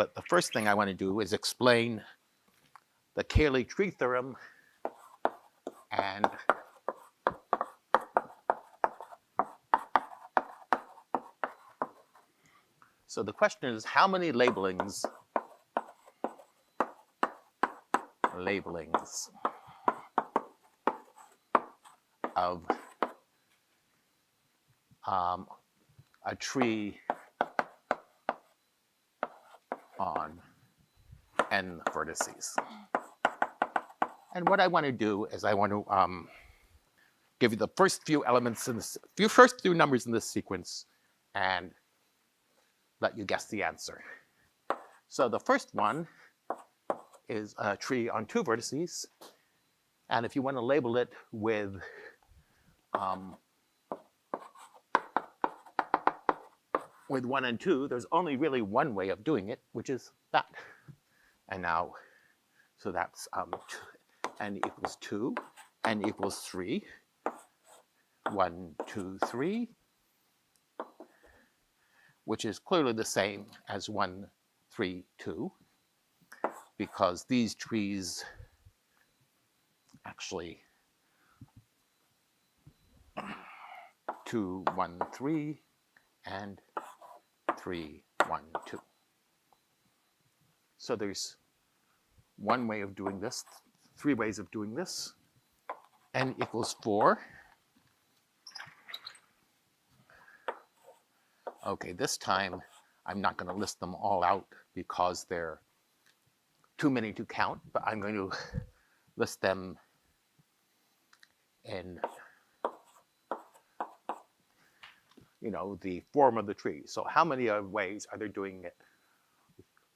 But the first thing I want to do is explain the Cayley tree theorem and so the question is, how many labelings of a tree on n vertices? And what I want to do is I want to give you the first few elements in this, first few numbers in this sequence, and let you guess the answer. So the first one is a tree on 2 vertices, and if you want to label it with 1 and 2, there's only really one way of doing it, which is that. And now, so that's n equals 2, n equals 3, 1, 2, 3, which is clearly the same as 1, 3, 2, because these trees actually 2, 1, 3, and 3, 1, 2. So there's one way of doing this, 3 ways of doing this. N equals 4. Okay, this time I'm not going to list them all out because they're too many to count, but I'm going to list them in, the form of the tree. So how many ways are they doing it?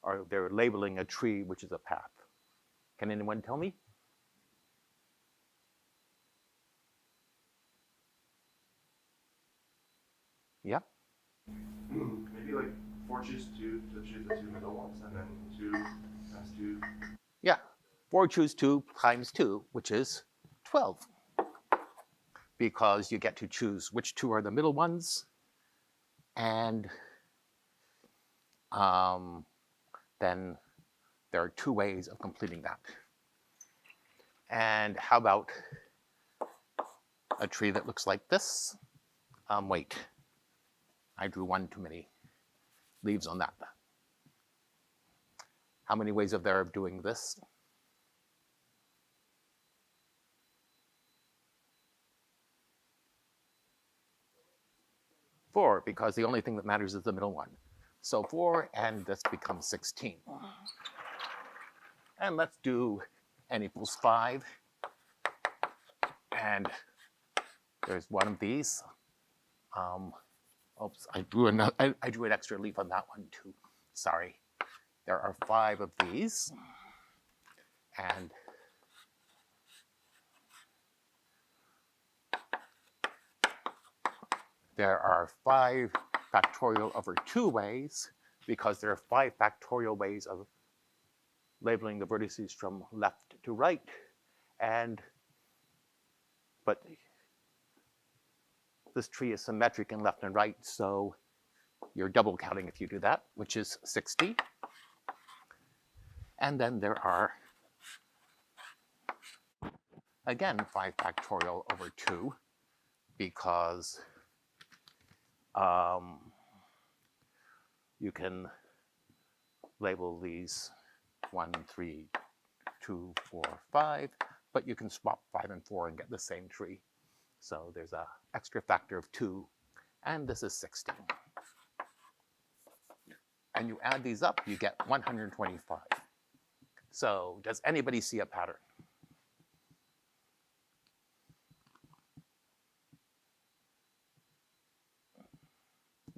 Are they labeling a tree which is a path? Can anyone tell me? Yeah? Maybe like 4 choose 2 to choose the 2 middle ones, and then 2 times 2. Yeah, 4 choose 2 times 2, which is 12. Because you get to choose which 2 are the middle ones, and then there are 2 ways of completing that. And how about a tree that looks like this? Wait, I drew 1 too many leaves on that. How many ways are there of doing this? Four, because the only thing that matters is the middle one. So 4, and this becomes 16. And let's do n equals 5. And there's one of these. Oops, I drew an extra leaf on that one too. Sorry. There are 5 of these. And there are 5 factorial over 2 ways, because there are 5 factorial ways of labeling the vertices from left to right. But this tree is symmetric in left and right, so you're double counting if you do that, which is 60. And then there are, again, 5 factorial over 2, because you can label these 1, 3, 2, 4, 5, but you can swap 5 and 4 and get the same tree. So there's an extra factor of 2, and this is 60. And you add these up, you get 125. So does anybody see a pattern?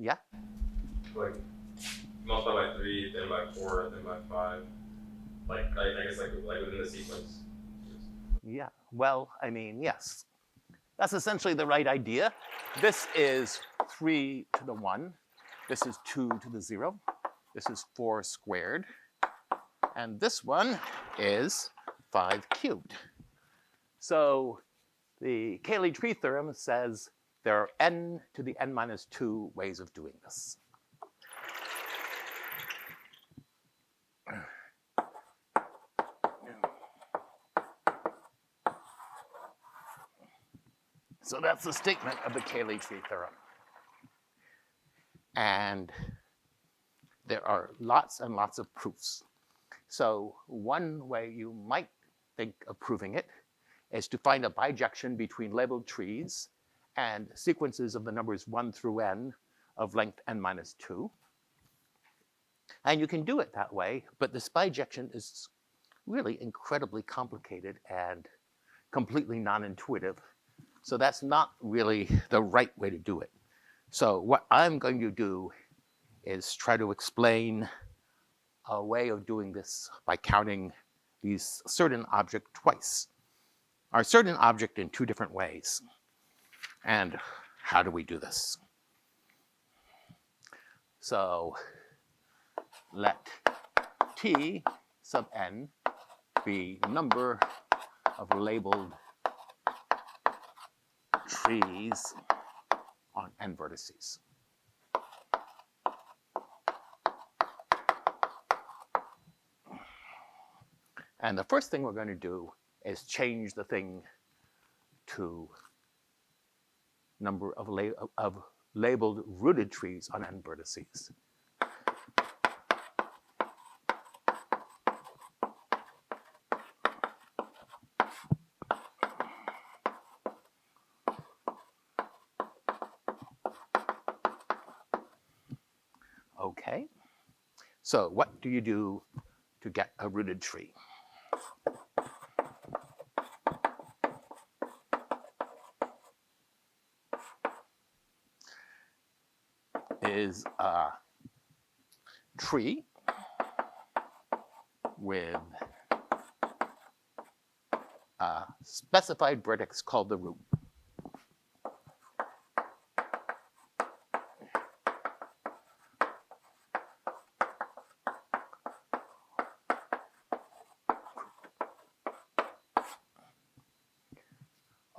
Yeah? Like, multiply by 3, then by 4, then by 5. Like, I guess like within the sequence. Yeah, well, I mean, yes. That's essentially the right idea. This is 3 to the 1. This is 2 to the 0. This is 4 squared. And this one is 5 cubed. So the Cayley tree theorem says there are n to the n minus 2 ways of doing this. So that's the statement of the Cayley tree theorem. And there are lots and lots of proofs. So one way you might think of proving it is to find a bijection between labeled trees and sequences of the numbers 1 through n of length n minus 2. And you can do it that way, but this bijection is really incredibly complicated and completely non-intuitive. So that's not really the right way to do it. So what I'm going to do is try to explain a way of doing this by counting these certain object twice, or certain object in two different ways. And how do we do this? So let T sub n be number of labeled trees on n vertices. And the first thing we're going to do is change the thing to number of labeled rooted trees on n vertices. Okay, so what do you do to get a rooted tree? Is a tree with a specified vertex called the root.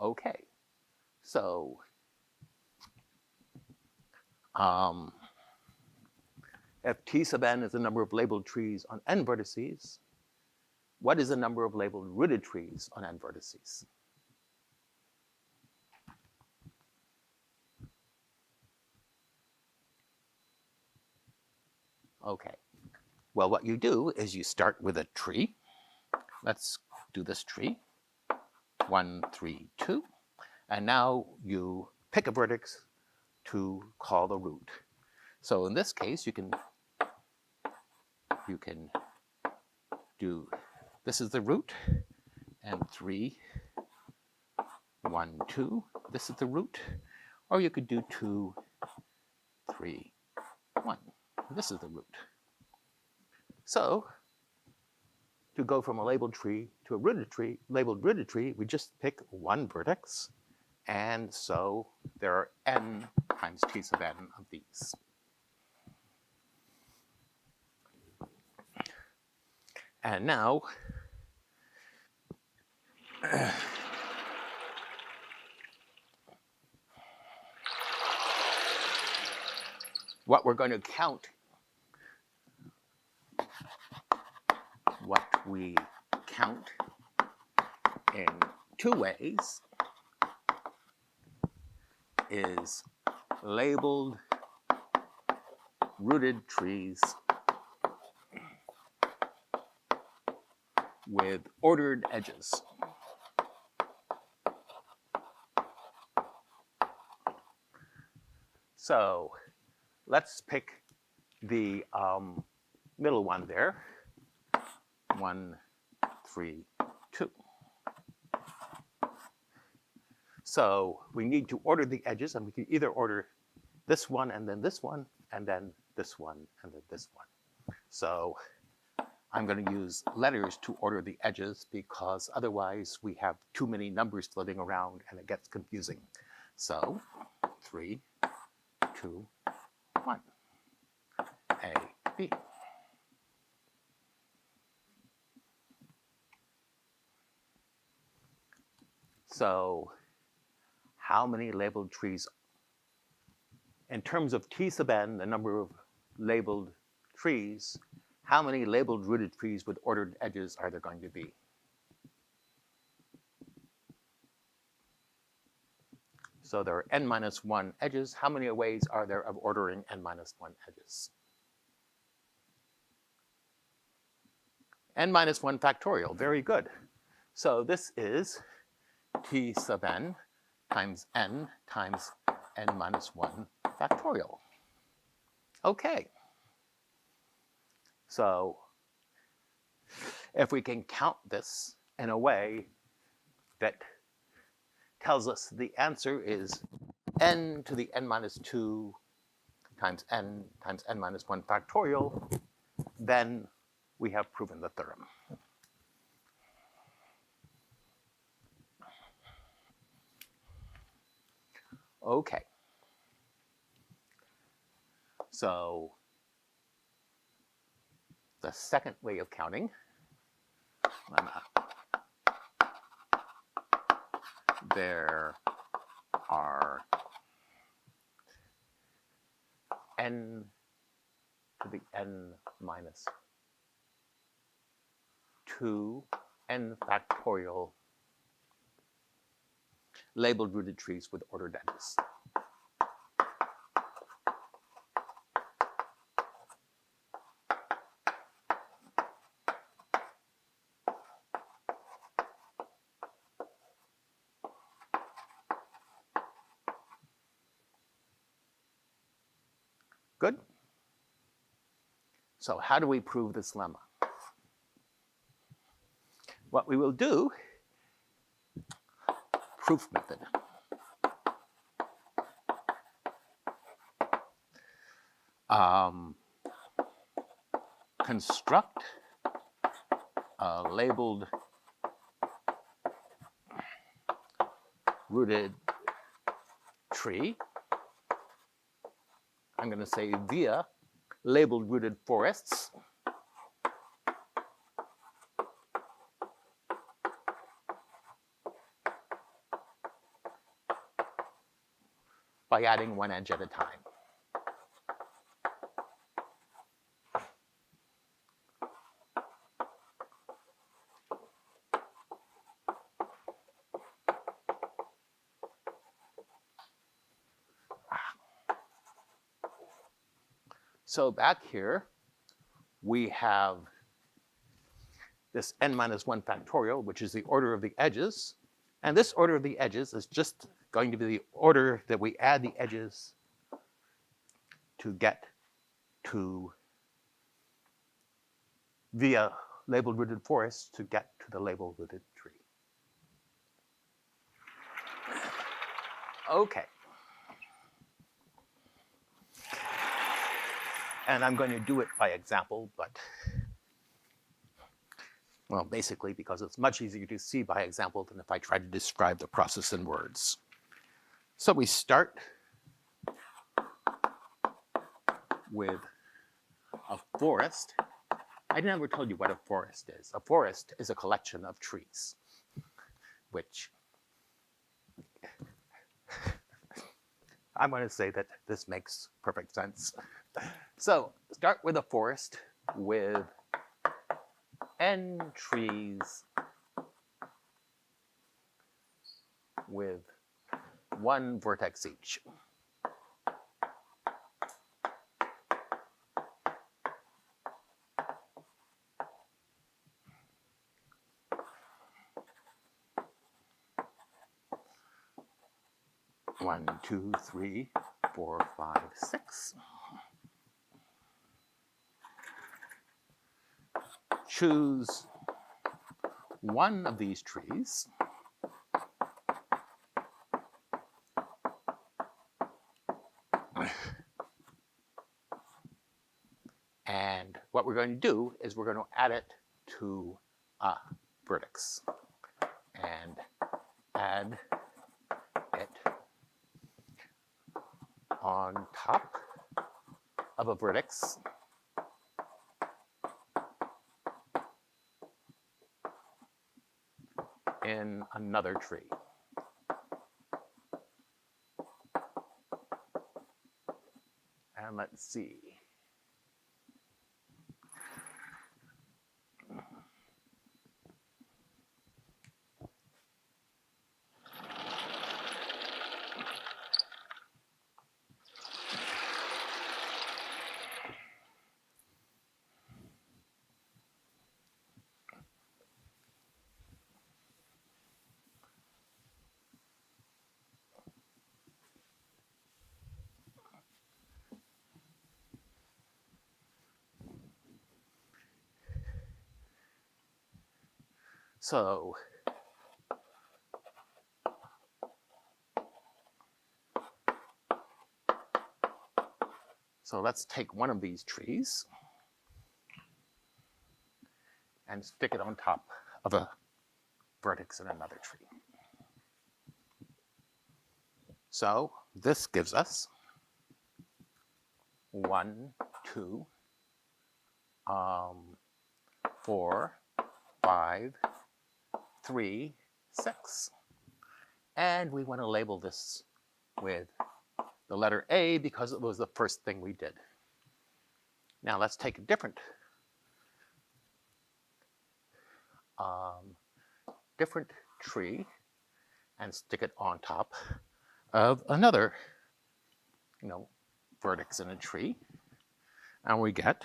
Okay, so if T sub n is the number of labeled trees on n vertices, what is the number of labeled rooted trees on n vertices? Okay, well, what you do is you start with a tree. Let's do this tree, 1, 3, 2. And now you pick a vertex to call the root. So in this case, you can do, this is the root, and 3, 1, 2, this is the root, or you could do 2, 3, 1, this is the root. So to go from a labeled tree to a rooted tree, labeled rooted tree, we just pick one vertex, and so there are n times T sub n of these. And now, what we're going to count, in two ways is labeled rooted trees with ordered edges. So let's pick the middle one there, 1, 3, 2. So we need to order the edges, and we can either order this one and then this one, and then this one and then this one. So I'm going to use letters to order the edges because otherwise we have too many numbers floating around and it gets confusing. So 3, 2, 1. A, B. So how many labeled trees, in terms of T sub n, the number of labeled trees, how many labeled rooted trees with ordered edges are there going to be? So there are n minus 1 edges. How many ways are there of ordering n minus 1 edges? N minus 1 factorial. Very good. So this is t sub n times n minus 1 factorial. Okay. So if we can count this in a way that tells us the answer is n to the n minus 2 times n minus 1 factorial, then we have proven the theorem. Okay. So the second way of counting, there are n to the n minus 2 n factorial labeled rooted trees with ordered edges. Good? So how do we prove this lemma? What we will do, proof method. Construct a labeled rooted tree. I'm going to say via labeled rooted forests. By adding one edge at a time. So back here, we have this n minus 1 factorial, which is the order of the edges. And this order of the edges is just going to be the order that we add the edges to get to via labeled rooted forest to get to the labeled rooted tree. Okay. And I'm going to do it by example, but, well, basically because it's much easier to see by example than if I try to describe the process in words. So we start with a forest. I never told you what a forest is. A forest is a collection of trees, which I'm going to say that this makes perfect sense. So start with a forest with n trees with one vertex each. One, two, three, 4, 5, 6. Choose one of these trees and what we're going to do is we're going to add it to a vertex and add it on top of a vertex in another tree. And let's see. So let's take one of these trees and stick it on top of a vertex in another tree. So this gives us 1, 2, 4, 5, 3, 6. And we want to label this with the letter A because it was the first thing we did. Now let's take a different tree and stick it on top of another, vertex in a tree. And we get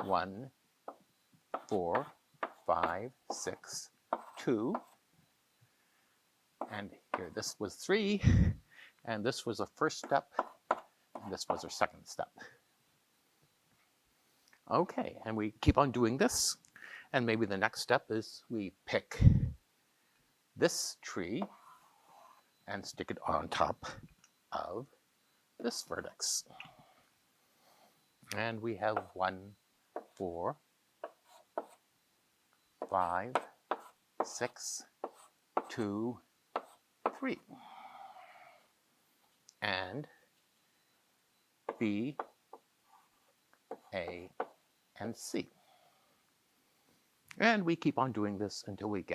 1, 4, 5, 6, 2. And here, this was 3. And this was the first step. And this was our second step. Okay, and we keep on doing this. And maybe the next step is we pick this tree and stick it on top of this vertex. And we have 1, 4, 5, 6, 2, 3. And B, A, and C. And we keep on doing this until we've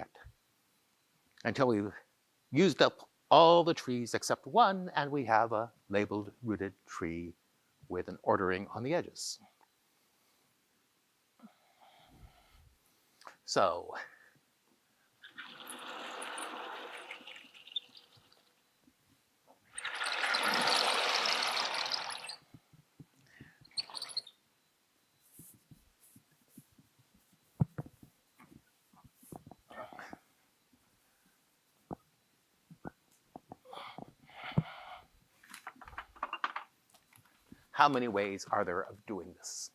used up all the trees except one, and we have a labeled rooted tree with an ordering on the edges. So how many ways are there of doing this?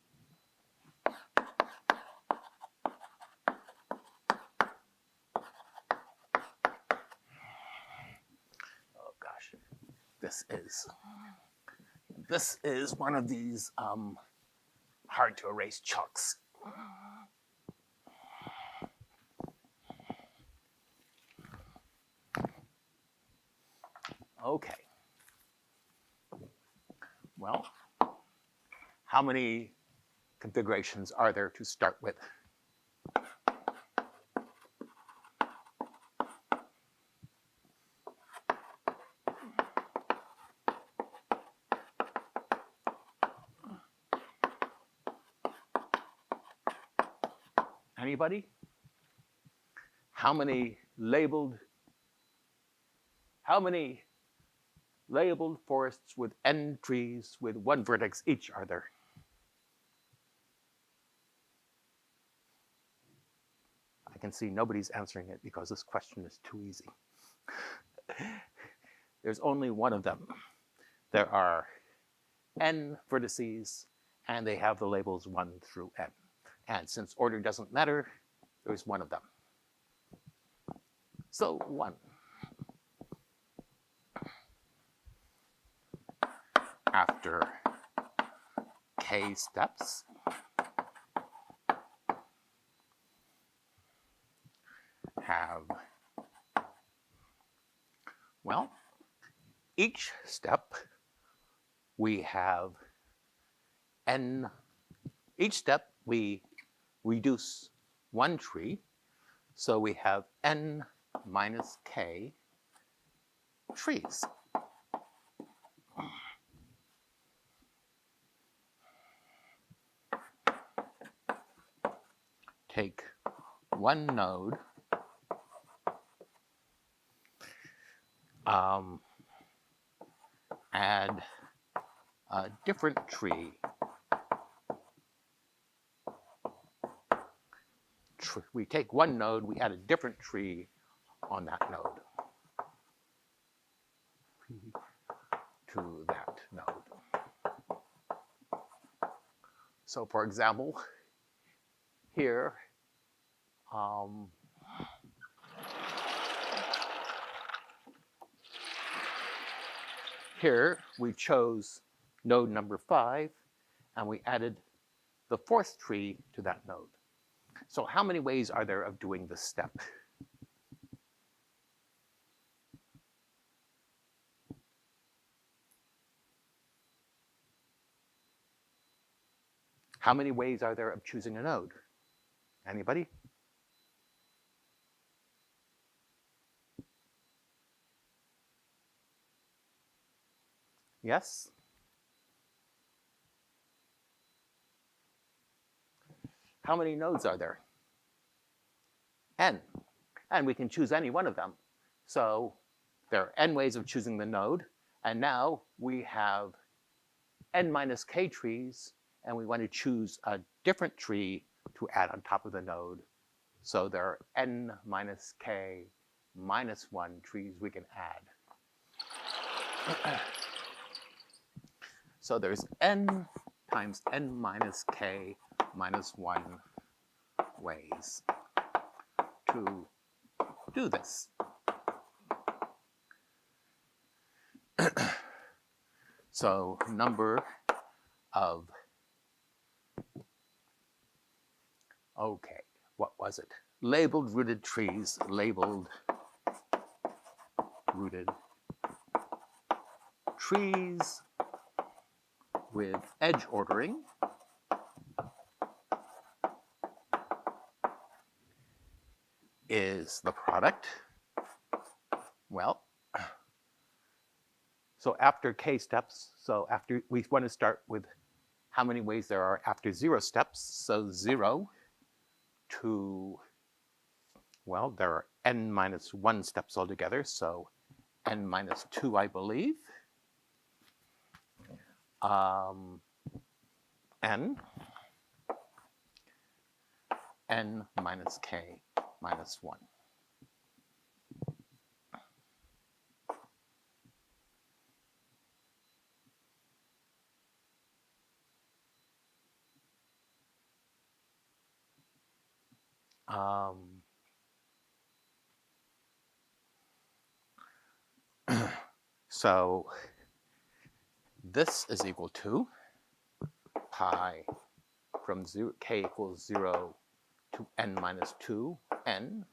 Oh gosh, this is one of these hard to erase chalks. Okay. Well, how many configurations are there to start with? Anybody? How many labeled forests with N trees with one vertex each are there? I can see nobody's answering it because this question is too easy. There's only one of them. There are N vertices, and they have the labels 1 through N. And since order doesn't matter, there's one of them. So 1. After K steps, have, well, each step we have N, each step we reduce one tree, so we have N minus K trees. Take one node, add a different tree. We take one node, we add a different tree on that node to that node. So for example, here, here we chose node number 5, and we added the 4th tree to that node. So how many ways are there of doing this step? How many ways are there of choosing a node? Anybody? Yes? How many nodes are there? N. And we can choose any one of them. So there are n ways of choosing the node. And now we have n minus k trees, and we want to choose a different tree to add on top of the node. So there are n minus k minus 1 trees we can add. So there's n times n minus k minus 1 ways to do this. So number of, okay, what was it? Labeled rooted trees, labeled rooted trees with edge ordering is the product. Well, so after k steps, so after we want to start with how many ways there are after 0 steps. So 0 to, well, there are n minus 1 steps altogether. So n minus 2, I believe. N minus k minus 1. So this is equal to pi from 0, k equals 0 to n minus 2, n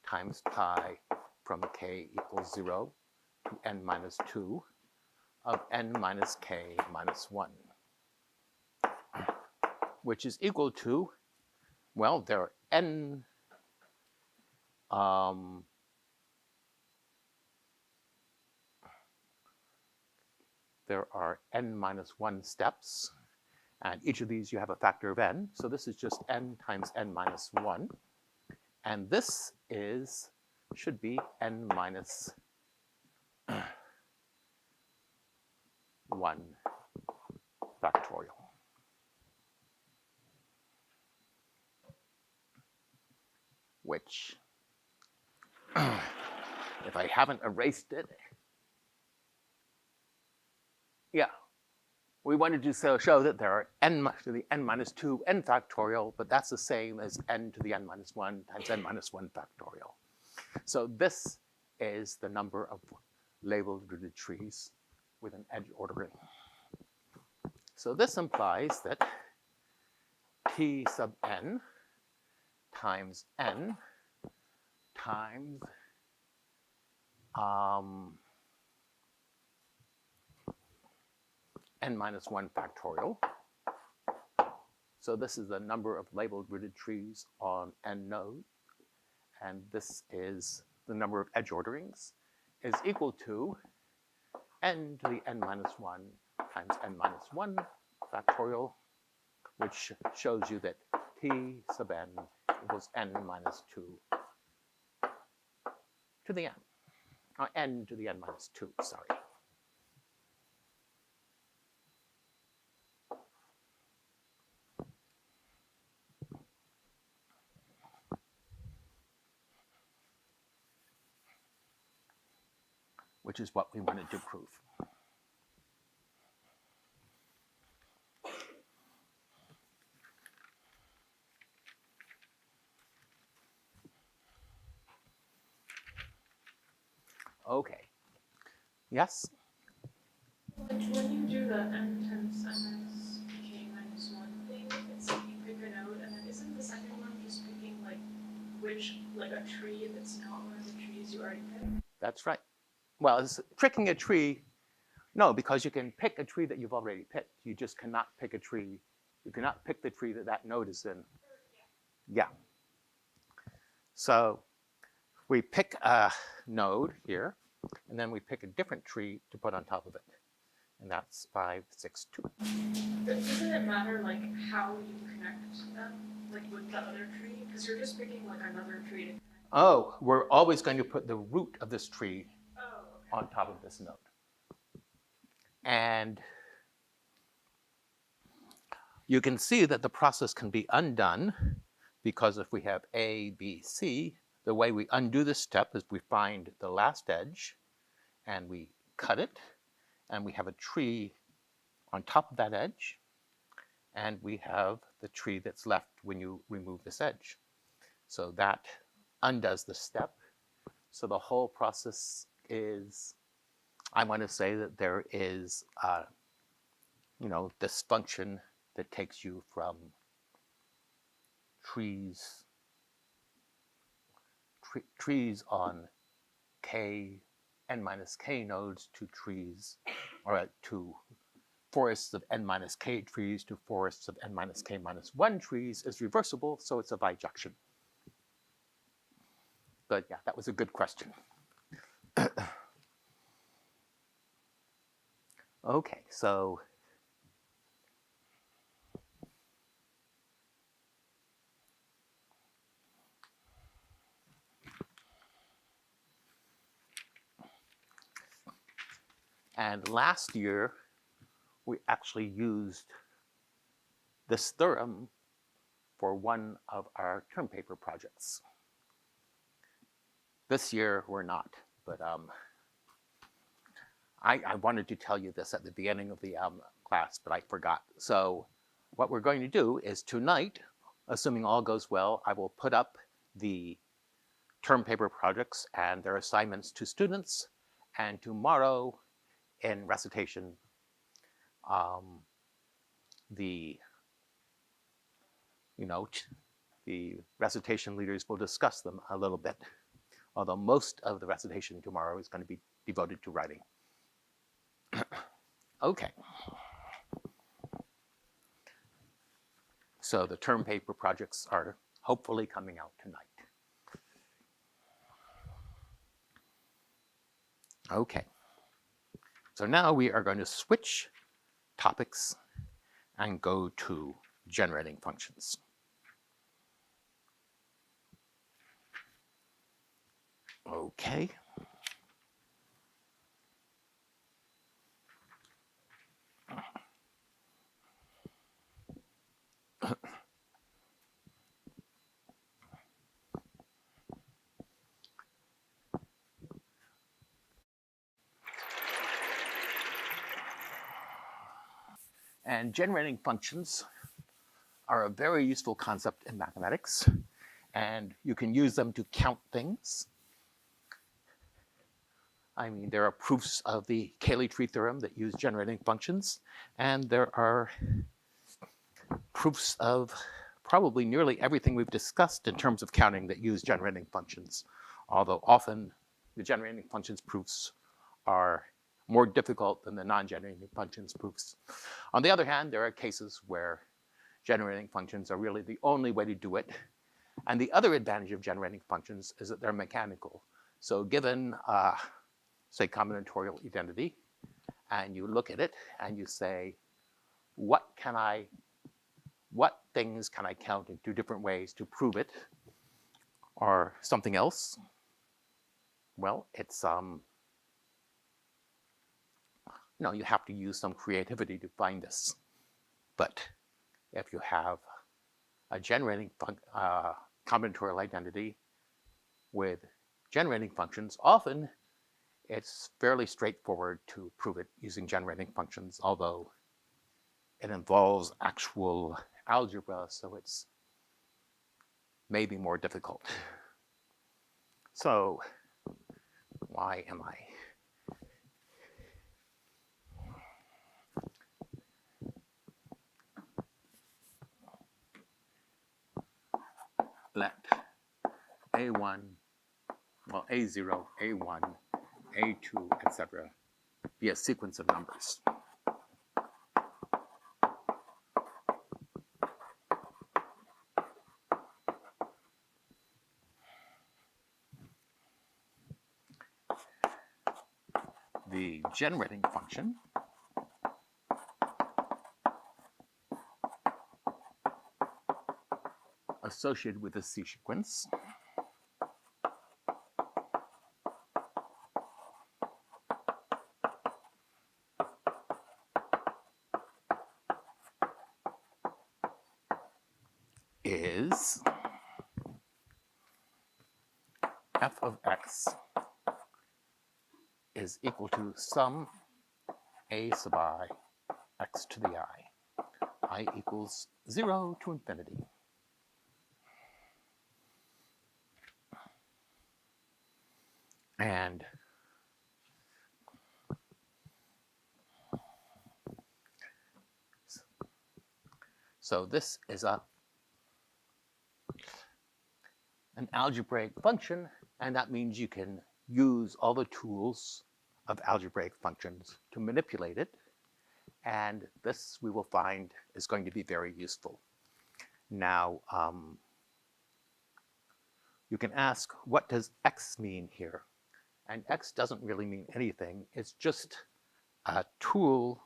times pi from k equals 0 to n minus 2 of n minus k minus 1, which is equal to, well, there are n minus 1 steps, and each of these you have a factor of n. So this is just n times n minus 1, and this should be n minus 1 factorial. Which, if I haven't erased it, yeah, we wanted to show that there are n to the n minus 2 n factorial, but that's the same as n to the n minus 1 times n minus 1 factorial. So this is the number of labeled rooted trees with an edge ordering. So this implies that T sub n times n times n minus 1 factorial. So this is the number of labeled rooted trees on n nodes, and this is the number of edge orderings, is equal to n to the n minus 1 times n minus 1 factorial, which shows you that T sub n equals n minus 2 to the n, or n to the n minus 2, sorry. Which is what we wanted to prove. Okay. Yes? Like when you do the n times ms k minus 1 thing, it's like you pick a node, and then isn't the second one just picking like a tree that's not one of the trees you already picked? That's right. Well, it's picking a tree. No, because you can pick a tree that you've already picked. You just cannot pick a tree. You cannot pick the tree that that node is in. Yeah. So we pick a node here, and then we pick a different tree to put on top of it. And that's 5, 6, 2. Doesn't it matter like how you connect them, like with the other tree? Because you're just picking like another tree to connect. Oh, we're always going to put the root of this tree on top of this node. And you can see that the process can be undone because if we have A, B, C, the way we undo this step is we find the last edge and we cut it, and we have a tree on top of that edge, and we have the tree that's left when you remove this edge. So that undoes the step. So the whole process is, I want to say that there is, this function that takes you from trees on k n minus k nodes to trees, or to forests of n minus k trees to forests of n minus k minus 1 trees is reversible, so it's a bijection. But yeah, that was a good question. Okay, so and last year we actually used this theorem for one of our term paper projects. This year we're not, but I wanted to tell you this at the beginning of the class, but I forgot. So what we're going to do is tonight, assuming all goes well, I will put up the term paper projects and their assignments to students, and tomorrow in recitation, the recitation leaders will discuss them a little bit, although most of the recitation tomorrow is going to be devoted to writing. Okay. So the term paper projects are hopefully coming out tonight. Okay. So now we are going to switch topics and go to generating functions. Okay. And generating functions are a very useful concept in mathematics, and you can use them to count things. I mean, there are proofs of the Cayley tree theorem that use generating functions, and there are proofs of probably nearly everything we've discussed in terms of counting that use generating functions, although often the generating functions proofs are more difficult than the non-generating functions proofs. On the other hand, there are cases where generating functions are really the only way to do it. And the other advantage of generating functions is that they're mechanical. So given, say, combinatorial identity, and you look at it and you say, what things can I count in 2 different ways to prove it, or something else? Well, it's you have to use some creativity to find this. But if you have a generating combinatorial identity with generating functions, often it's fairly straightforward to prove it using generating functions, although it involves actual algebra, so it's maybe more difficult. So Why am I? Let A1, well, A0, A1, A2, etc. be a sequence of numbers. The generating function associated with the sequence is f of x is equal to sum a sub I x to the I equals 0 to infinity. And so this is an algebraic function, and that means you can use all the tools of algebraic functions to manipulate it. And this, we will find, is going to be very useful. Now, you can ask, what does x mean here? And x doesn't really mean anything. It's just a tool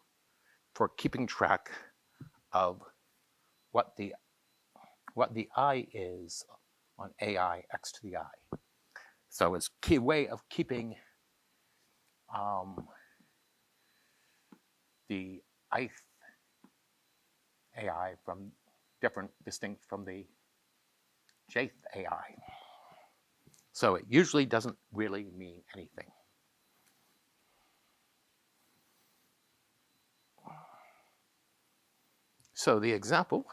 for keeping track of what the I is on AI x to the I. So it's a key way of keeping the ith AI from distinct from the jth AI. So it usually doesn't really mean anything. So the example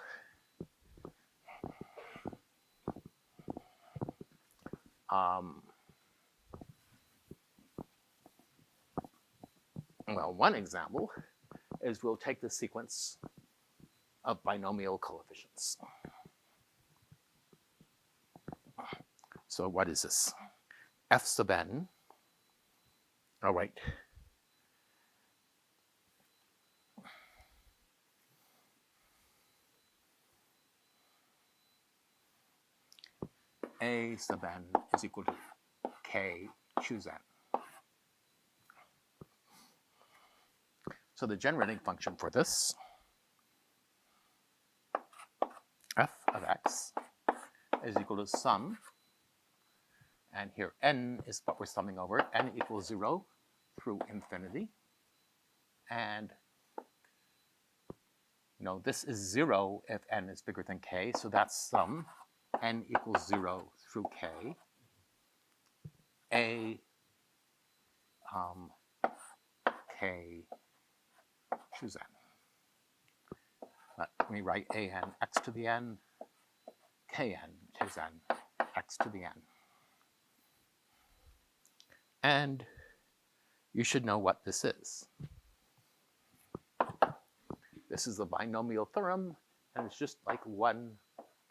well, one example is we'll take the sequence of binomial coefficients. So what is this? F sub n, oh wait, A sub n is equal to k choose n. So the generating function for this, f of x is equal to sum, and here n is what we're summing over, n equals 0 through infinity. And this is 0 if n is bigger than k, so that's sum, n equals 0 through k, a k choose n. Let me write a n x to the n, k n choose n x to the n. And you should know what this is. This is the binomial theorem, and it's just like 1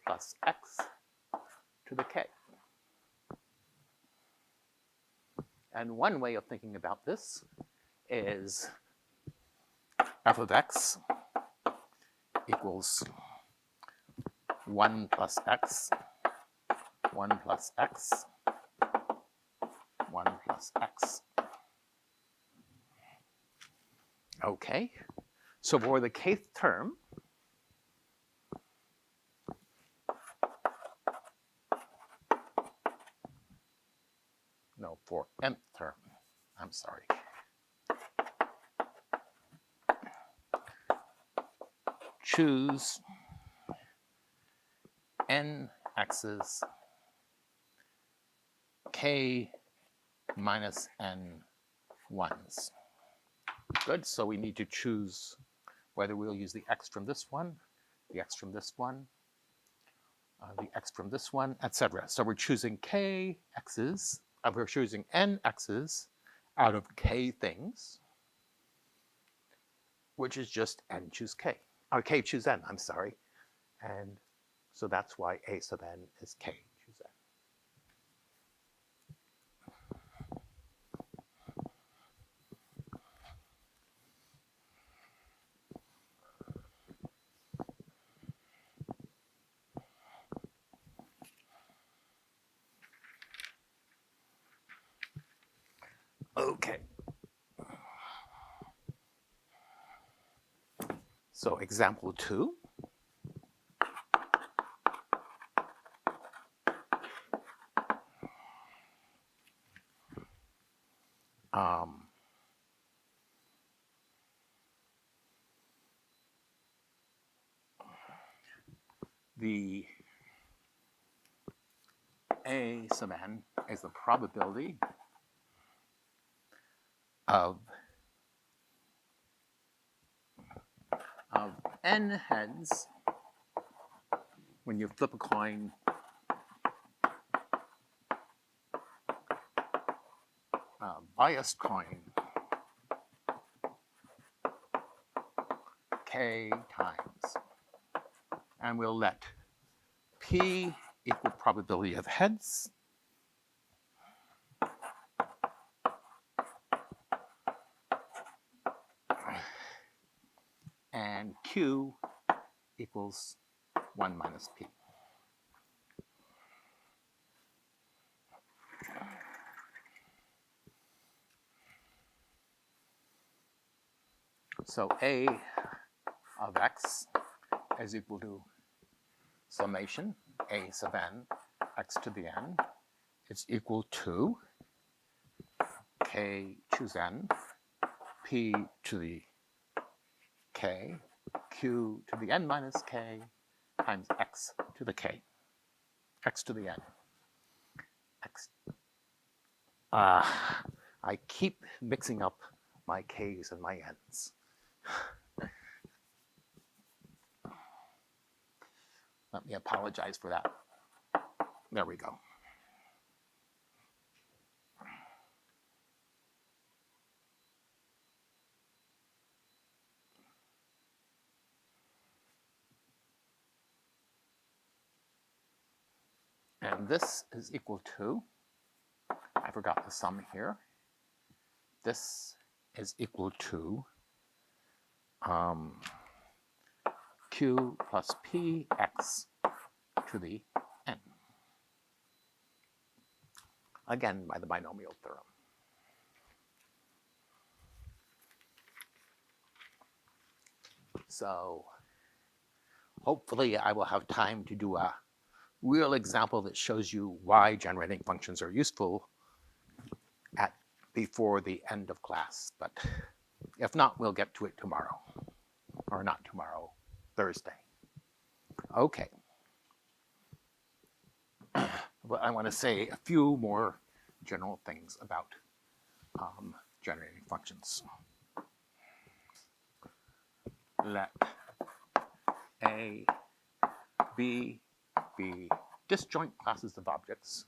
plus x to the k. And one way of thinking about this is f of x equals 1 plus x, 1 plus x, 1 plus x. Okay, so for the kth term, no, for nth term, I'm sorry. Choose n x's k minus n ones. Good, so we need to choose whether we'll use the x from this one, the x from this one, the x from this one, etc. So we're choosing k x's we're choosing n x's out of k things, which is just n choose k, or k choose n, I'm sorry. And so that's why a sub n is k choose n. Okay. So example 2. The a sub n is the probability of n heads when you flip a coin biased coin k times. And we'll let p equal probability of heads, and q equals 1 minus p. So a of x is equal to summation a sub n x to the n is equal to k choose n, p to the k, q to the n minus k times x to the k, x to the n. X. I keep mixing up my k's and my n's. Let me apologize for that. There we go. And this is equal to, I forgot the sum here. This is equal to q plus p x to the n. Again, by the binomial theorem. So hopefully I will have time to do a real example that shows you why generating functions are useful before the end of class. But if not, we'll get to it tomorrow. Or not tomorrow, Thursday. Okay. But I want to say a few more general things about generating functions. Let A, B be disjoint classes of objects.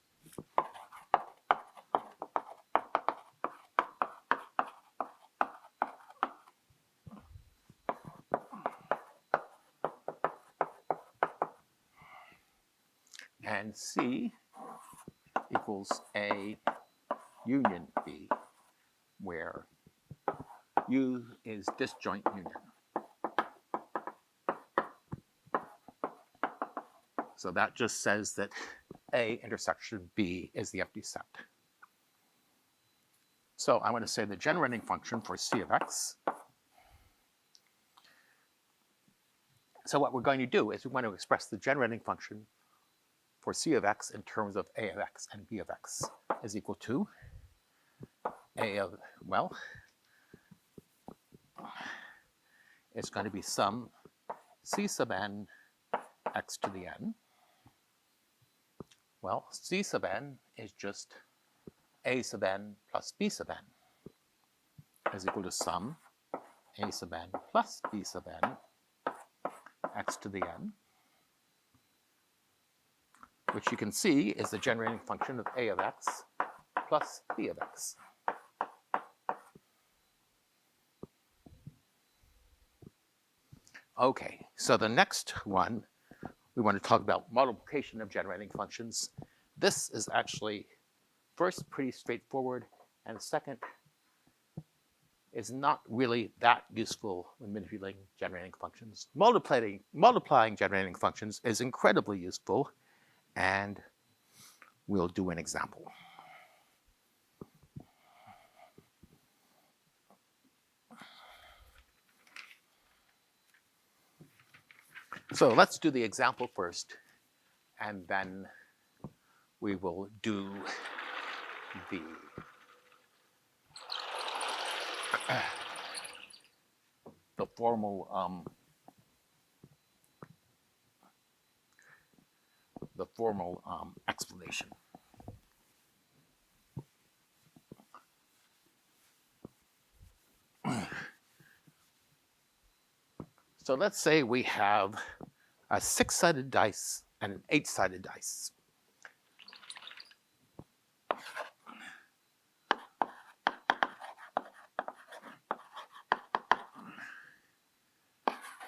And C equals A union B, where U is disjoint union. So that just says that A intersection B is the empty set. So I want to say the generating function for C of x. So what we're going to do is we want to express the generating function for C of x in terms of A of x and B of x is equal to A of, well, it's going to be sum C sub n x to the n. Well, C sub n is just A sub n plus B sub n is equal to sum A sub n plus B sub n x to the n, which you can see is the generating function of A of x plus b of x. Okay, so the next one, we want to talk about multiplication of generating functions. This is actually, first, pretty straightforward, and second, is not really that useful when manipulating generating functions. Multiplying generating functions is incredibly useful, and we'll do an example. So let's do the example first, and then we will do the formal explanation. So let's say we have a 6-sided dice and an 8-sided dice.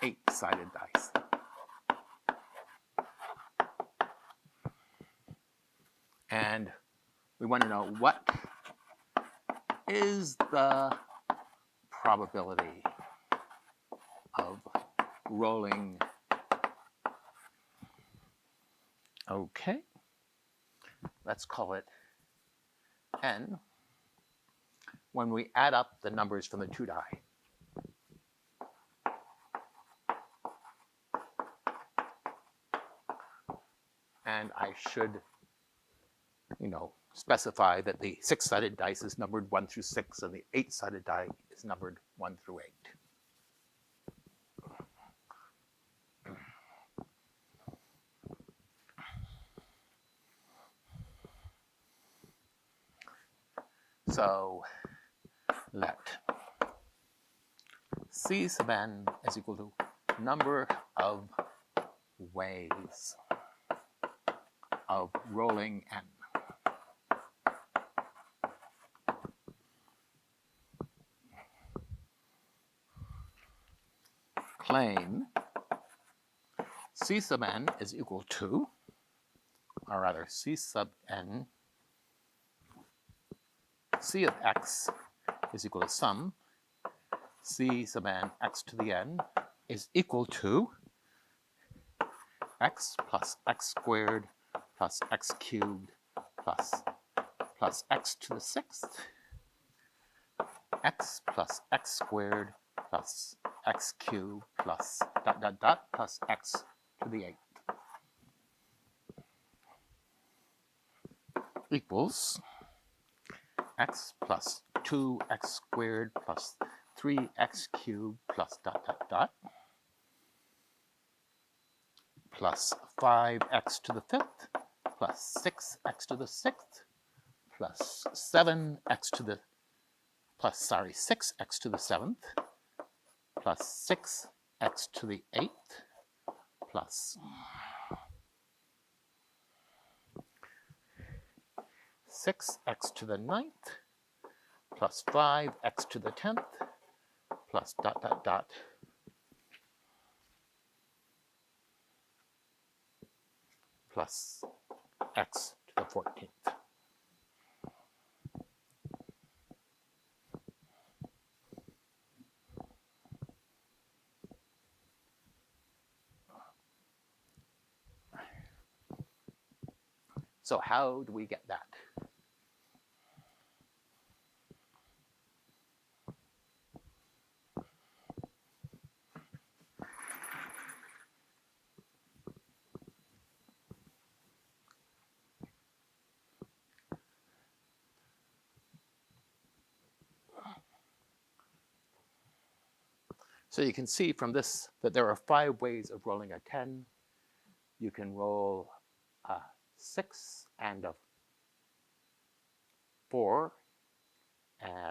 Eight-sided dice. And we want to know what is the probability of rolling. Okay, let's call it n when we add up the numbers from the two die. And I should, specify that the 6-sided dice is numbered 1 through 6 and the 8-sided die is numbered 1 through 8. So let C sub n is equal to number of ways of rolling n. Claim C sub n is equal to, or rather C sub n, C of x is equal to sum C sub n x to the n is equal to x plus x squared plus x cubed plus x to the 6th, x plus x squared plus x cubed plus plus x to the 8th equals x plus 2x squared plus 3x cubed plus plus 5x to the 5th plus 6x to the 6th plus 6x to the 7th plus 6x to the 8th plus 6x to the 9th plus 5x to the 10th plus plus x to the 14th. So how do we get that? So you can see from this that there are 5 ways of rolling a 10. You can roll a 6 and a 4.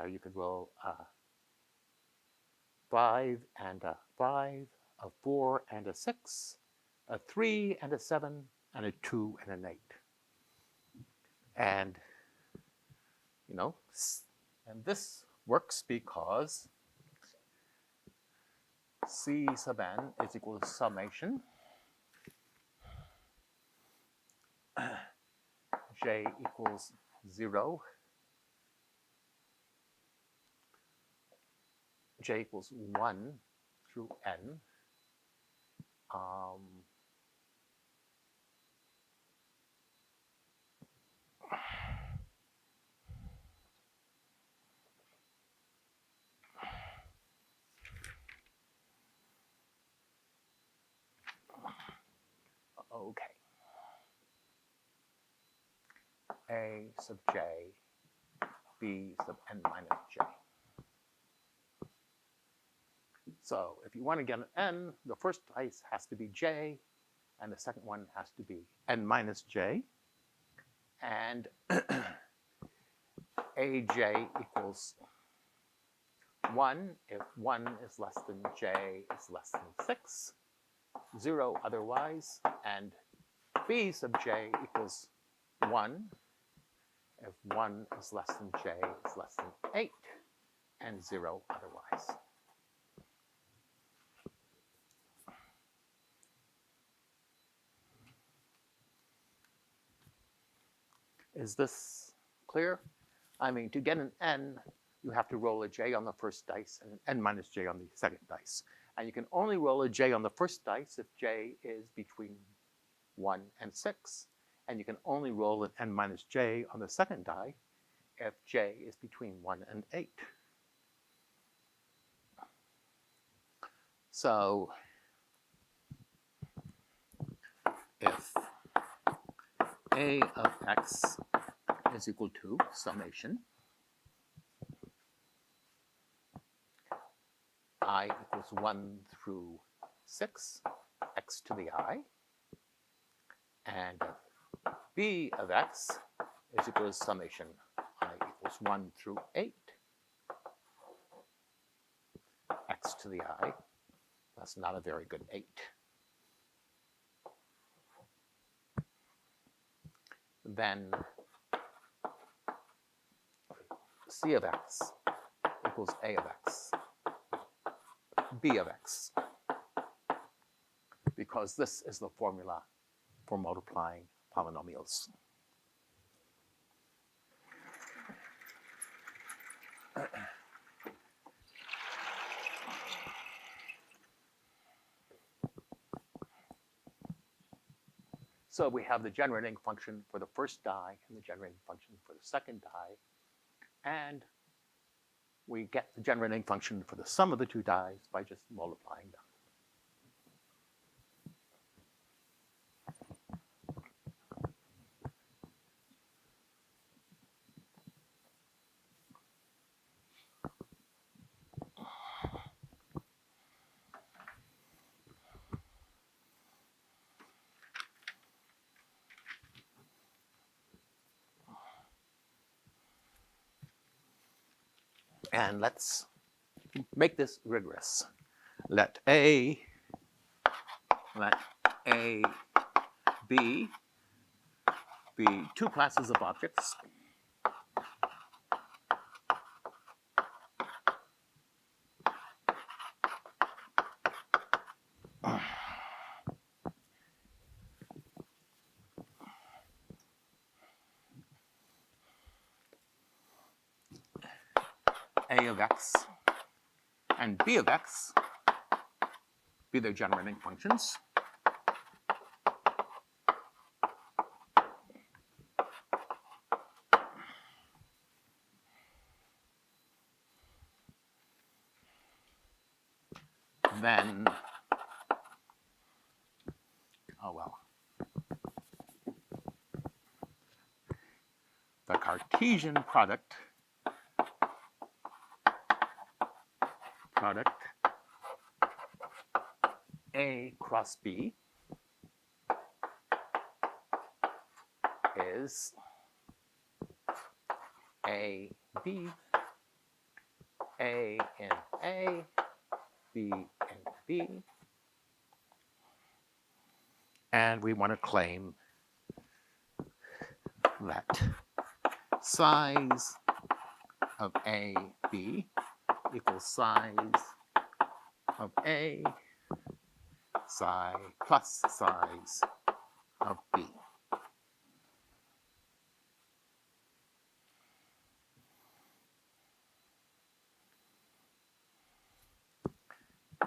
You could roll a 5 and a 5, a 4 and a 6, a 3 and a 7, and a 2 and an 8. And you know, and this works because C sub n is equal to summation j equals 0, j equals 1 through n. Okay. A sub j, b sub n minus j. So if you want to get an n, the first dice has to be j, and the second one has to be n minus j. And aj equals 1 if 1 is less than j is less than 6, 0 otherwise, and b sub j equals 1 if 1 is less than j is less than 8, and 0 otherwise. Is this clear? I mean, to get an n, you have to roll a j on the first dice and an n minus j on the second dice. And you can only roll a j on the first dice if j is between 1 and 6. And you can only roll an n minus j on the second die if j is between 1 and 8. So if a of x is equal to summation I equals 1 through 6, x to the I, and b of x is equal to summation I equals 1 through 8, x to the I. That's not a very good 8. Then c of x equals a of x, b of x, because this is the formula for multiplying polynomials. So we have the generating function for the first die and the generating function for the second die. And we get the generating function for the sum of the two dies by just multiplying them. And let's make this rigorous. Let A B be two classes of objects. A of x and b of x be their generating functions. Then, oh well, the Cartesian product A cross B is A, B, A in A, B in B. And we want to claim that size of A, B equals size of A psi plus size of B.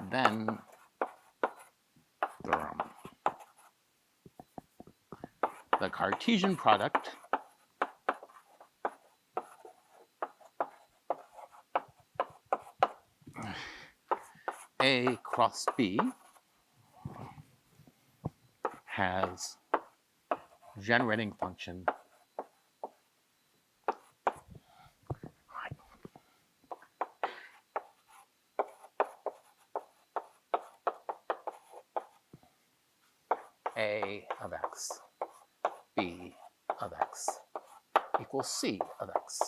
Then theorem. The Cartesian product A cross B has generating function A of x, B of x equals C of x.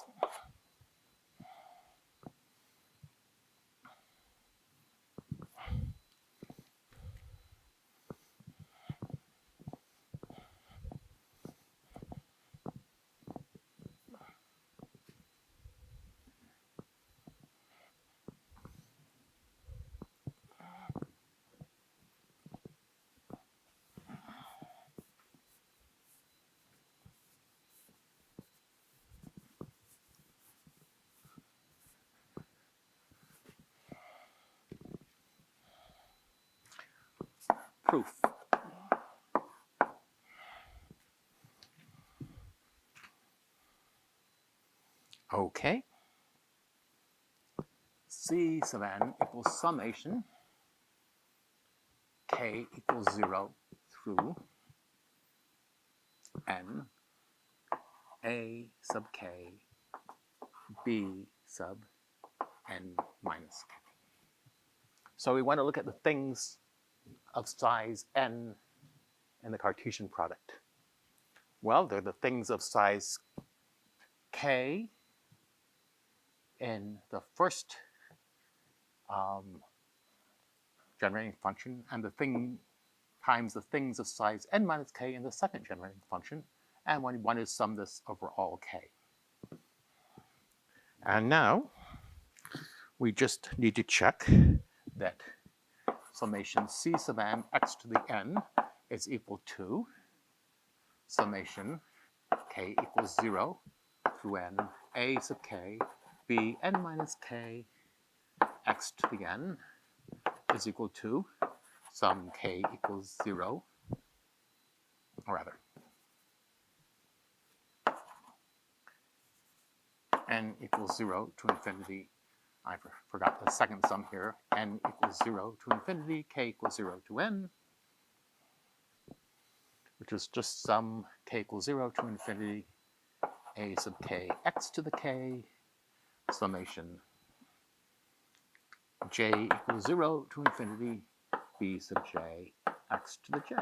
Proof. Okay. C sub n equals summation k equals 0 through n A sub k B sub n minus k. So we want to look at the things of size n in the Cartesian product. Well, they're the things of size k in the first generating function, and the thing times the things of size n minus k in the second generating function, and when one is sum this over all k. And now we just need to check that summation c sub n x to the n is equal to summation k equals 0 through n A sub k B n minus k x to the n is equal to sum k equals 0, or rather, n equals 0 to infinity. I forgot the second sum here. N equals 0 to infinity, k equals 0 to n, which is just sum k equals 0 to infinity A sub k x to the k summation j equals 0 to infinity B sub j x to the j.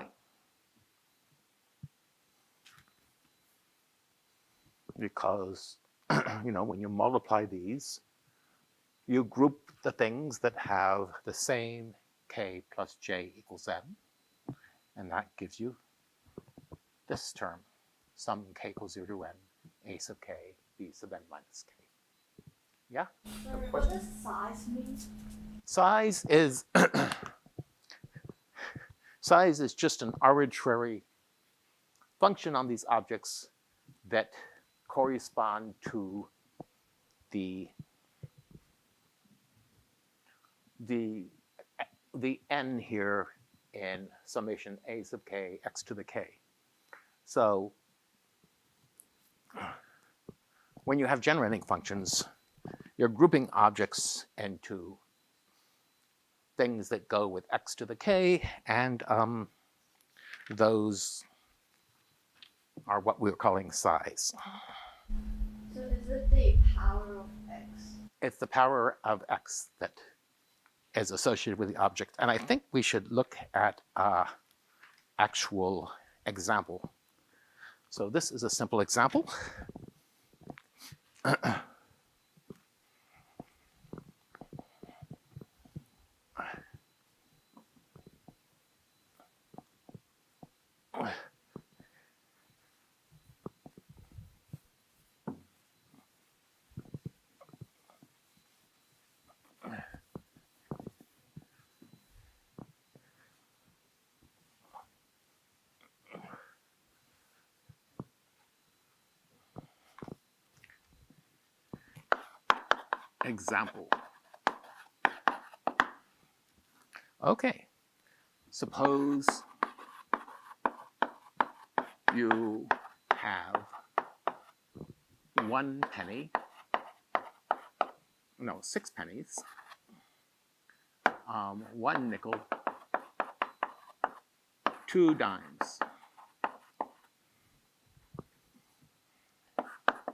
Because, when you multiply these, you group the things that have the same k plus j equals n, and that gives you this term, sum k equals 0 to n, A sub k, B sub n minus k. Yeah? Sorry, what does size mean? Size is size is just an arbitrary function on these objects that correspond to the n here in summation A sub k x to the k. So when you have generating functions, you're grouping objects into things that go with x to the k, and those are what we're calling size. So is it the power of x? It's the power of x that is associated with the object. And I think we should look at an actual example. So this is a simple example. example. Okay, suppose you have 1 penny, no, 6 pennies, 1 nickel, 2 dimes.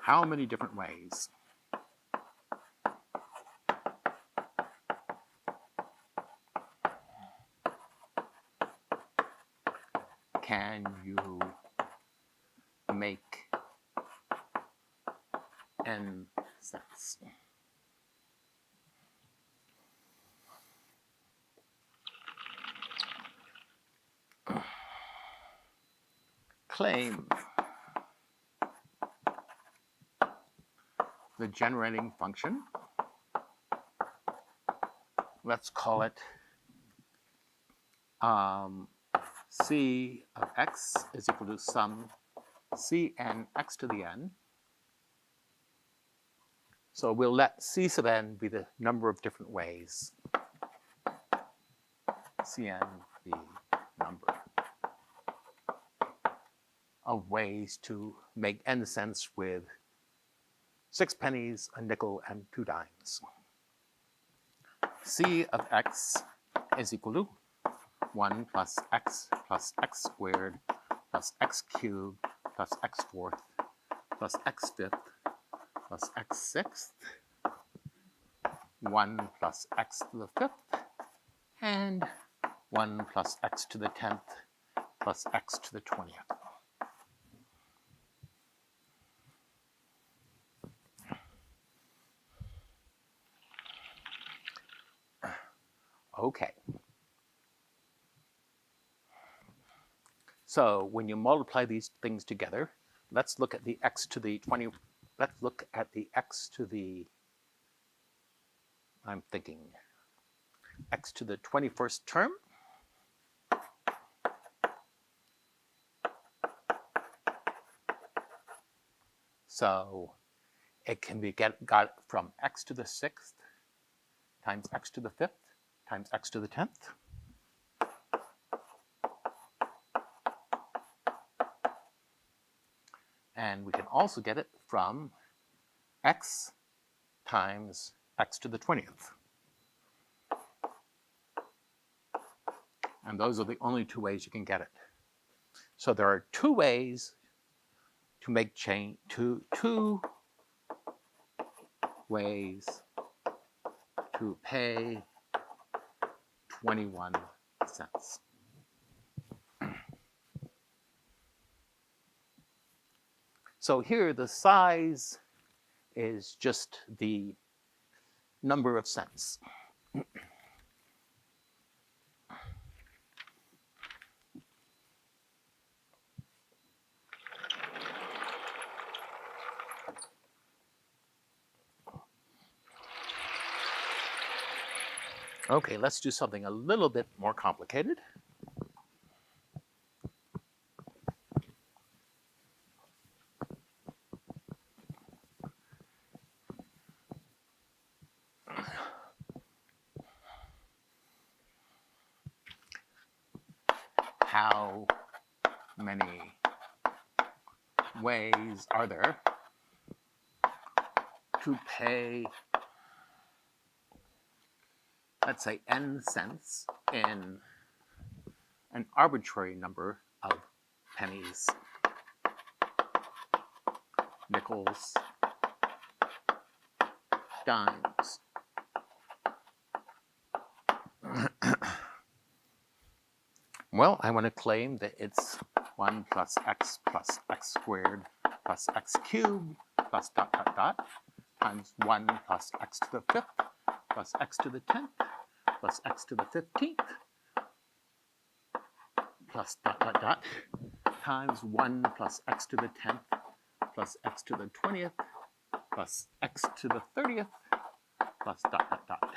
How many different ways? Can you make n cents? Claim the generating function. Let's call it c of x is equal to sum cn x to the n. So we'll let c sub n be the number of different ways. Cn be number of ways to make n cents with 6 pennies, a nickel, and 2 dimes. C of x is equal to 1 plus x squared plus x cubed plus x fourth plus x fifth plus x sixth, 1 plus x to the fifth, and 1 plus x to the 10th plus x to the 20th. Okay. So when you multiply these things together, let's look at the x to the 20. Let's look at the x to the, I'm thinking, x to the 21st term. So it can be got from x to the 6th times x to the 5th times x to the 10th. And we can also get it from x times x to the 20th. And those are the only 2 ways you can get it. So there are 2 ways to make change, two ways to pay 21 cents. So here the size is just the number of cents. Okay, let's do something a little bit more complicated. How many ways are there to pay, let's say, n cents in an arbitrary number of pennies, nickels, dimes? Well, I want to claim that it's 1 plus x squared plus x cubed plus dot dot dot times 1 plus x to the 5th plus x to the 10th plus x to the 15th plus dot dot dot times 1 plus x to the 10th plus x to the 20th plus x to the 30th plus dot dot dot,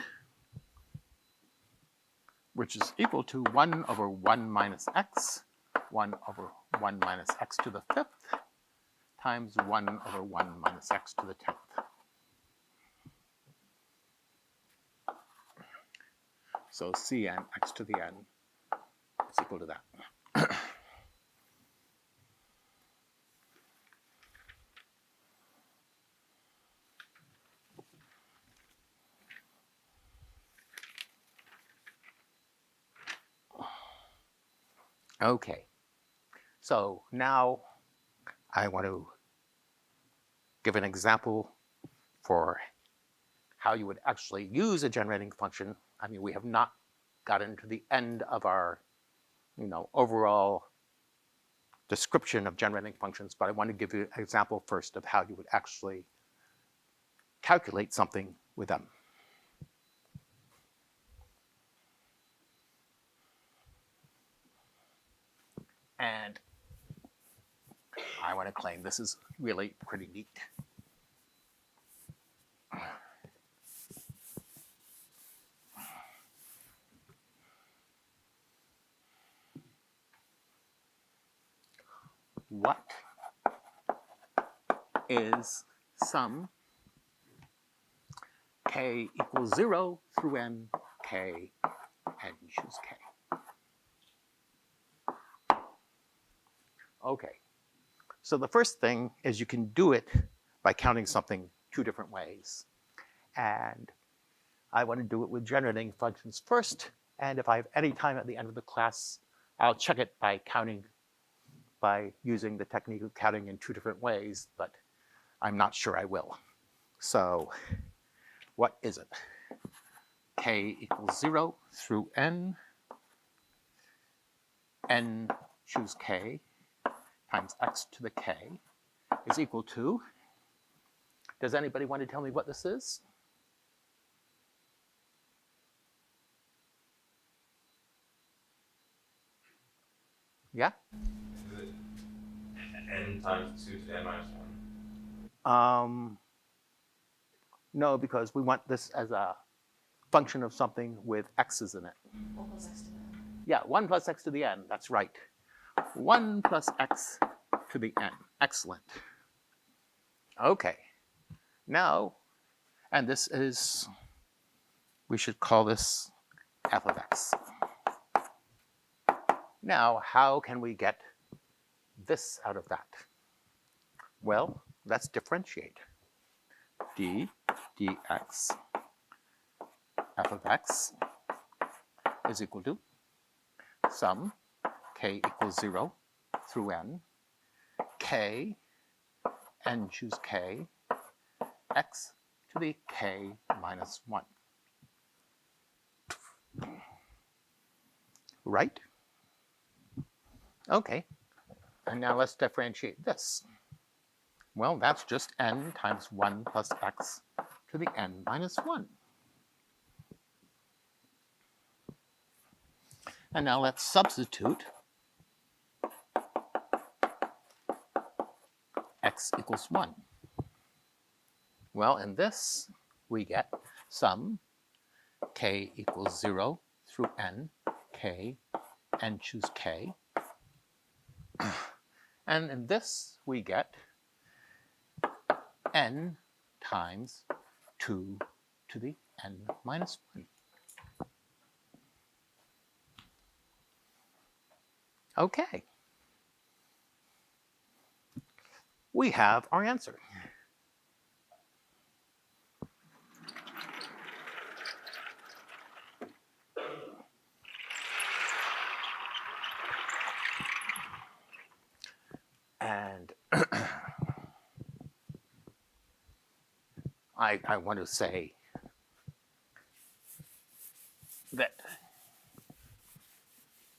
which is equal to 1 over 1 minus x, 1 over 1 minus x to the 5th, times 1 over 1 minus x to the 10th. So Cn x to the n is equal to that. Okay, so now I want to give an example for how you would actually use a generating function. I mean, we have not gotten to the end of our, overall description of generating functions, but I want to give you an example first of how you would actually calculate something with them. And I want to claim this is really pretty neat. What is sum k equals 0 through n, k, and choose k? Okay, so the first thing is you can do it by counting something two different ways. And I want to do it with generating functions first, and if I have any time at the end of the class, I'll check it by using the technique of counting in two different ways, but I'm not sure I will. So what is it? K equals 0 through n choose k times x to the k is equal to, does anybody want to tell me what this is? Yeah? Is it n times 2 to the n minus 1? No, because we want this as a function of something with x's in it. 1 plus x to the n. Yeah, 1 plus x to the n, that's right. 1 plus x to the n, excellent. Okay, now, and this is, we should call this f of x. Now, how can we get this out of that? Well, let's differentiate. D dx f of x is equal to sum k equals 0 through n, k, n choose k, x to the k minus 1. Right? Okay, and now let's differentiate this. Well, that's just n times 1 plus x to the n minus 1. And now let's substitute x equals 1. Well, in this, we get sum k equals 0 through n, k, and choose k. And in this, we get n times 2 to the n minus 1. Okay. We have our answer. And I want to say that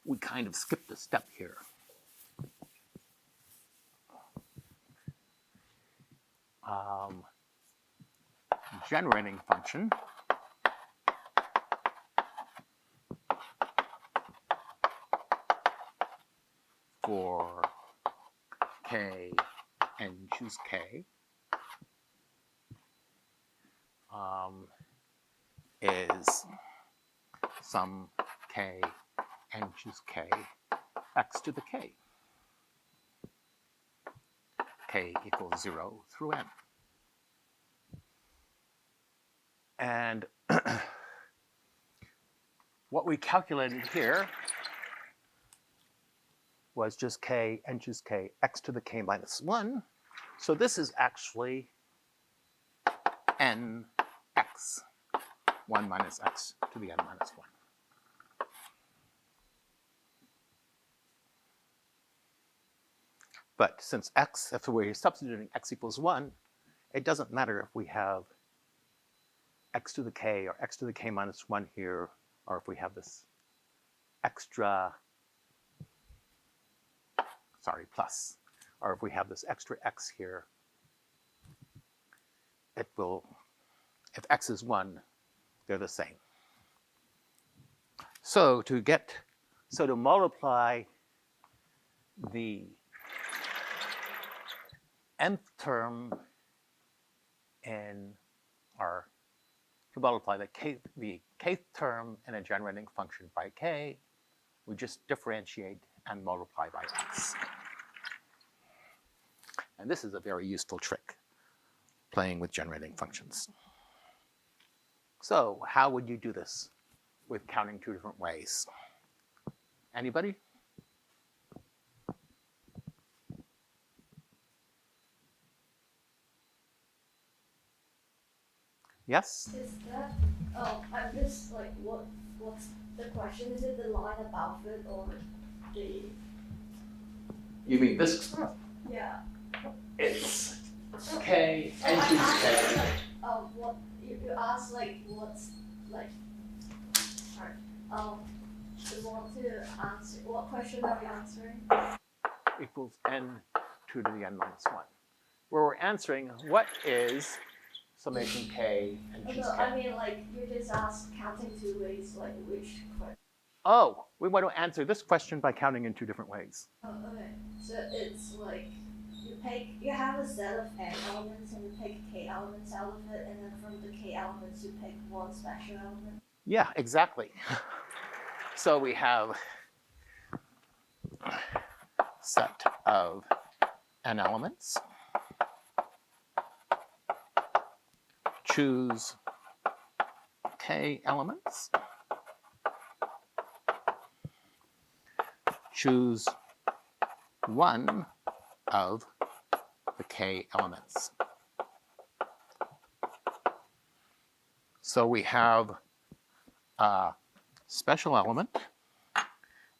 we kind of skipped a step here. Generating function for k and choose k is sum k and choose k x to the k. K equals 0 through n. And what we calculated here was just k, n choose k, x to the k minus 1. So this is actually n x, 1 minus x to the n minus 1. But since x, if we're substituting x equals 1, it doesn't matter if we have x to the k or x to the k minus 1 here, or if we have this extra, plus, or if we have this extra x here. It will, if x is 1, they're the same. So to multiply the nth term in our, to multiply the kth term in a generating function by k, we just differentiate and multiply by x. And this is a very useful trick, playing with generating functions. So how would you do this with counting 2 different ways? Anybody? Yes? Is that, I'm just like, what's the question? Is it the line above it or the? You mean this? Yeah. It's k, n I choose asked, k. like, what, you asked, like, what's, like, sorry, you want to answer, what question are we answering? Equals n 2 to the n minus 1. Where we're answering what is summation k and choose No, k. I mean, like, you just asked counting 2 ways, like, which question? Oh, we want to answer this question by counting in 2 different ways. Oh, okay. So it's like, you have a set of n elements and you pick k elements out of it, and then from the k elements you pick one special element. Yeah, exactly. So we have a set of n elements. Choose k elements. Choose one of the k elements. So we have a special element,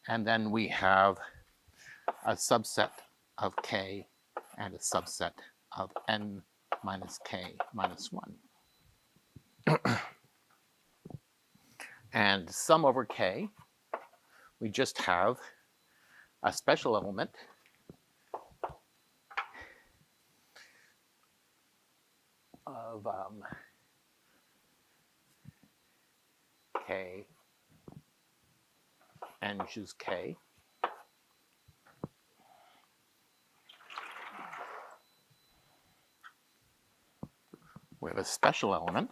and then we have a subset of k and a subset of n minus k minus 1. And sum over k, we just have a special element of k and choose k. We have a special element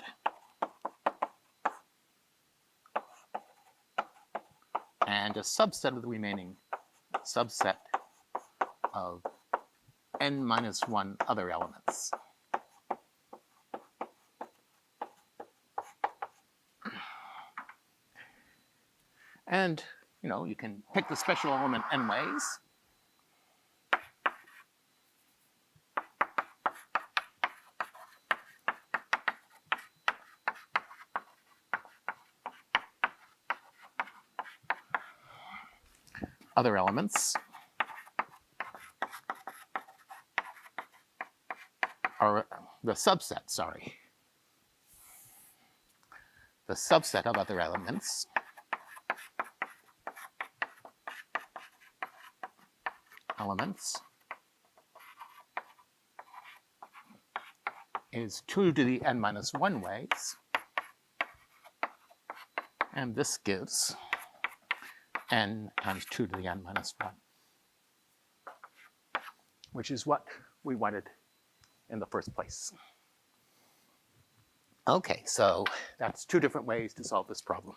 and a subset of the remaining subset of n minus 1 other elements. And, you can pick the special element n ways. Other elements are the subset, the subset of other elements is 2 to the n minus 1 ways, and this gives n times 2 to the n minus 1, which is what we wanted in the first place. Okay, so that's 2 different ways to solve this problem.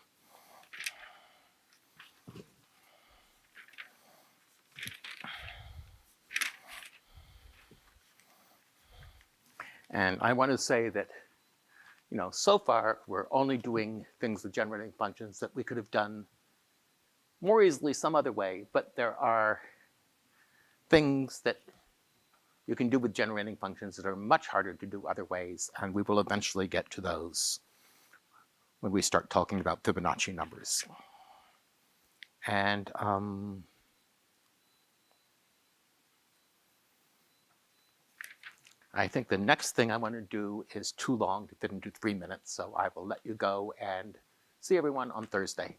And I want to say that, you know, so far we're only doing things with generating functions that we could have done more easily some other way, but there are things that you can do with generating functions that are much harder to do other ways, and we will eventually get to those when we start talking about Fibonacci numbers. And I think the next thing I want to do is too long to fit into 3 minutes, so I will let you go and see everyone on Thursday.